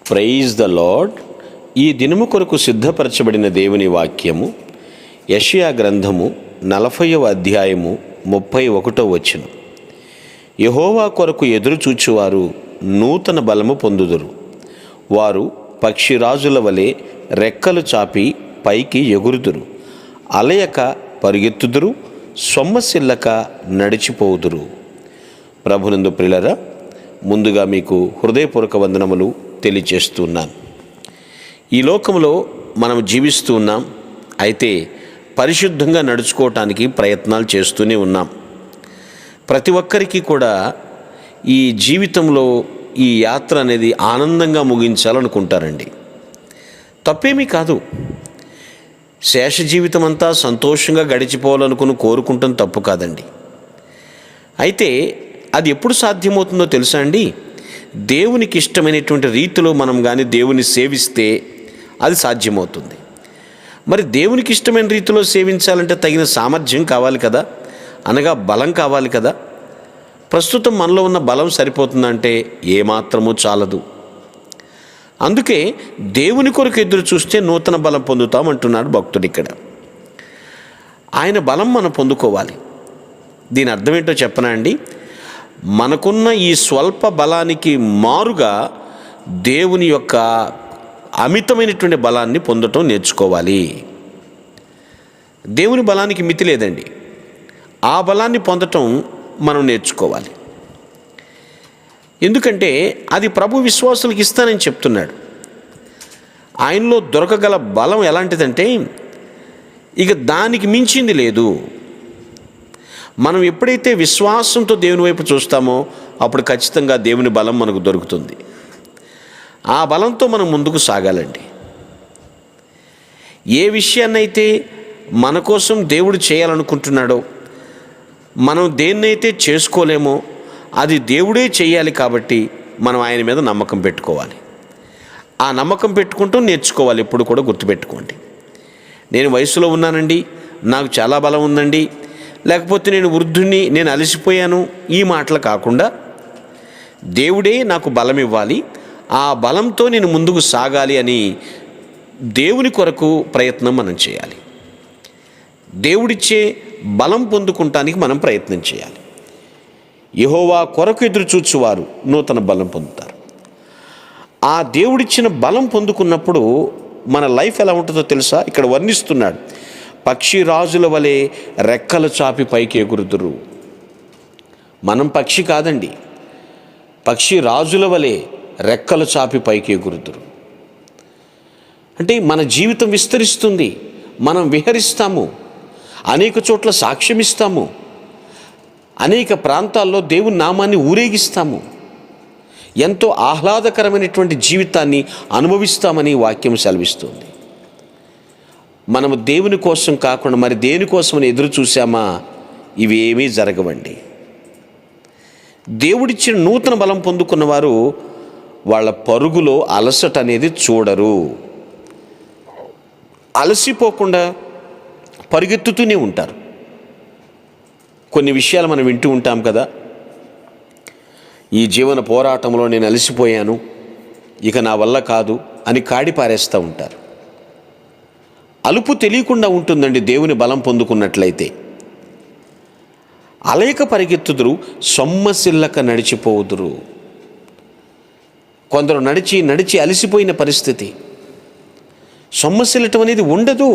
Praise the lord. ఈ దినము కొరకు సిద్ధపరచబడిన దేవుని వాక్యము యెషయా గ్రంథము 40వ అధ్యాయము 31వ వచనం. యెహోవా కొరకు ఎదురు చూచువారు నూతన బలము పొందుదురు. వారు పక్షిరాజుల వలె రెక్కలు చాపి పైకి ఎగురుదురు. అలయక పరుగెత్తుదురు, సొమ్మసిల్లక నడిచిపోవుదురు. ప్రభునందు ప్రియులారా, ముందుగా మీకు హృదయపూర్వక వందనములు తెలియచేస్తున్నాను. ఈ లోకంలో మనం జీవిస్తూ ఉన్నాం. అయితే పరిశుద్ధంగా నడుచుకోవటానికి ప్రయత్నాలు చేస్తూనే ఉన్నాం. ప్రతి ఒక్కరికి కూడా ఈ జీవితంలో ఈ యాత్ర అనేది ఆనందంగా ముగించాలనుకుంటారండి. తప్పేమీ కాదు. శేష జీవితం అంతా సంతోషంగా గడిచిపోవాలనుకుని కోరుకుంటాం, తప్పు కాదండి. అయితే అది ఎప్పుడు సాధ్యమవుతుందో తెలుసా అండి? దేవునికి ఇష్టమైనటువంటి రీతిలో మనం కానీ దేవుని సేవిస్తే అది సాధ్యమవుతుంది. మరి దేవునికి ఇష్టమైన రీతిలో సేవించాలంటే తగిన సామర్థ్యం కావాలి కదా, అనగా బలం కావాలి కదా. ప్రస్తుతం మనలో ఉన్న బలం సరిపోతుందంటే ఏమాత్రమూ చాలదు. అందుకే దేవుని కొరకు ఎదురు చూస్తే నూతన బలం పొందుతామంటున్నాడు భక్తుడు ఇక్కడ. ఆయన బలం మనం పొందుకోవాలి. దీని అర్థం ఏంటో చెప్పనా అండి? మనకున్న ఈ స్వల్ప బలానికి మారుగా దేవుని యొక్క అమితమైనటువంటి బలాన్ని పొందటం నేర్చుకోవాలి. దేవుని బలానికి మితి లేదండి. ఆ బలాన్ని పొందటం మనం నేర్చుకోవాలి. ఎందుకంటే అది ప్రభు విశ్వాసులకు ఇస్తానని చెప్తున్నాడు. ఆయనలో దొరకగల బలం ఎలాంటిదంటే ఇక దానికి మించింది లేదు. మనం ఎప్పుడైతే విశ్వాసంతో దేవుని వైపు చూస్తామో అప్పుడు ఖచ్చితంగా దేవుని బలం మనకు దొరుకుతుంది. ఆ బలంతో మనం ముందుకు సాగాలండి. ఏ విషయాన్నైతే మన కోసం దేవుడు చేయాలనుకుంటున్నాడో, మనం దేన్నైతే చేసుకోలేమో అది దేవుడే చేయాలి. కాబట్టి మనం ఆయన మీద నమ్మకం పెట్టుకోవాలి. ఆ నమ్మకం పెట్టుకుంటూ నేర్చుకోవాలి. ఎప్పుడు కూడా గుర్తుపెట్టుకోండి, నేను వయసులో ఉన్నానండి, నాకు చాలా బలం ఉందండి, లేకపోతే నేను వృద్ధుణ్ణి, నేను అలసిపోయాను, ఈ మాటలు కాకుండా దేవుడే నాకు బలం ఇవ్వాలి, ఆ బలంతో నేను ముందుకు సాగాలి అని దేవుని కొరకు ప్రయత్నం మనం చేయాలి. దేవుడిచ్చే బలం పొందుకుంటానికి మనం ప్రయత్నం చేయాలి. యెహోవా కొరకు ఎదురు చూచువారు నూతన బలం పొందుతారు. ఆ దేవుడిచ్చిన బలం పొందుకున్నప్పుడు మన లైఫ్ ఎలా ఉంటుందో తెలుసా? ఇక్కడ వర్ణిస్తున్నాడు. పక్షి రాజుల వలె రెక్కలు చాపి పైకి ఎగురుదురు. మనం పక్షి కాదండి, పక్షి రాజుల వలె రెక్కలు చాపి పైకి ఎగురుదురు. అంటే మన జీవితం విస్తరిస్తుంది, మనం విహరిస్తాము, అనేక చోట్ల సాక్ష్యం ఇస్తాము, అనేక ప్రాంతాల్లో దేవుని నామాన్ని ఊరేగిస్తాము, ఎంతో ఆహ్లాదకరమైనటువంటి జీవితాన్ని అనుభవిస్తామని వాక్యం సెలవిస్తుంది. మనము దేవుని కోసం కాకుండా మరి దేనికోసమని ఎదురు చూసామా, ఇవి ఏమీ జరగవండి. దేవుడిచ్చిన నూతన బలం పొందుకున్న వారు వాళ్ళ పరుగులో అలసట అనేది చూడరు. అలసిపోకుండా పరిగెత్తుతూనే ఉంటారు. కొన్ని విషయాలు మనం వింటూ ఉంటాం కదా, ఈ జీవన పోరాటంలో నేను అలసిపోయాను, ఇక నా వల్ల కాదు అని కాడి పారేస్తూ ఉంటారు. అలుపు తెలియకుండా ఉంటుందండి దేవుని బలం పొందుకున్నట్లయితే. అలయక పరిగెత్తుదురు, సొమ్మసిల్లక నడిచిపోవుదురు. కొందరు నడిచి నడిచి అలసిపోయిన పరిస్థితి, సొమ్మసిల్లటం అనేది ఉండదు.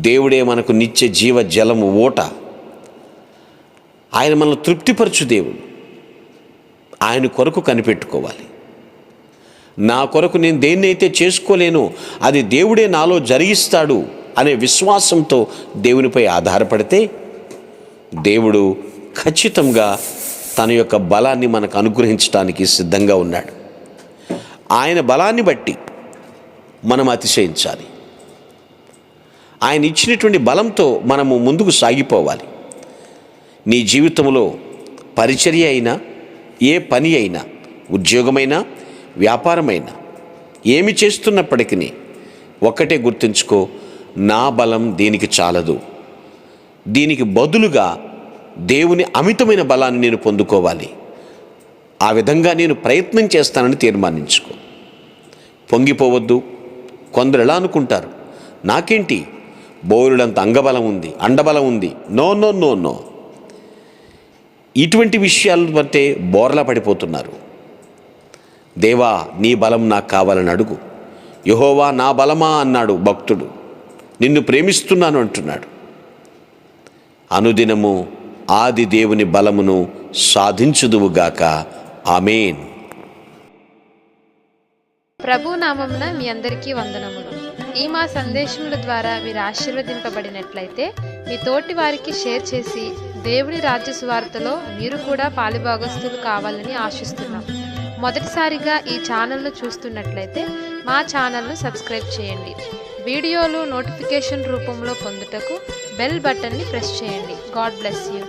దేవుడే మనకు నిత్య జీవ జలము ఓట. ఆయన మనల్ని తృప్తిపరచు దేవుడు. ఆయన కొరకు కనిపెట్టుకోవాలి. నా కొరకు నేను దేన్నైతే చేసుకోలేనో అది దేవుడే నాలో జరిగిస్తాడు అనే విశ్వాసంతో దేవునిపై ఆధారపడితే దేవుడు ఖచ్చితంగా తన యొక్క బలాన్ని మనకు అనుగ్రహించడానికి సిద్ధంగా ఉన్నాడు. ఆయన బలాన్ని బట్టి మనం అతిశయించాలి. ఆయన ఇచ్చినటువంటి బలంతో మనము ముందుకు సాగిపోవాలి. నీ జీవితంలో పరిచర్య అయినా, ఏ పని అయినా, ఉద్యోగమైనా, వ్యాపారమైనా, ఏమి చేస్తున్నప్పటికీ ఒక్కటే గుర్తుంచుకో, నా బలం దీనికి చాలదు, దీనికి బదులుగా దేవుని అమితమైన బలాన్ని నేను పొందుకోవాలి, ఆ విధంగా నేను ప్రయత్నం చేస్తానని తీర్మానించుకో. పొంగిపోవద్దు. కొందరు ఎలా అనుకుంటారు, నాకేంటి బోరులంత అంగబలం ఉంది, అండబలం ఉంది. No no no no. ఇటువంటి విషయాలు బట్టే బోర్లా పడిపోతున్నారు. దేవా, నీ బలం నాకు కావాలని అడుగు. యెహోవా నా బలమా అన్నాడు భక్తుడు. నిన్ను ప్రేమిస్తున్నాను అంటున్నాడు. అనుదినము ఆది దేవుని బలమును సాధించుదువుగాక. ఆమేన్. ప్రభు నామమున మీ అందరికీ వందనములు. ఈ మా సందేశముల ద్వారా మీరు ఆశీర్వదింపబడినట్లయితే మీ తోటి వారికి షేర్ చేసి దేవుని రాజ్య సువార్తలో మీరు కూడా పాలుభాగస్తులు కావాలని ఆశిస్తున్నాం. మొదటిసారిగా ఈ ఛానల్ను చూస్తున్నట్లయితే మా ఛానల్ను సబ్స్క్రైబ్ చేయండి. వీడియోలు నోటిఫికేషన్ రూపంలో పొందుటకు బెల్ బటన్ని ప్రెస్ చేయండి. God bless you.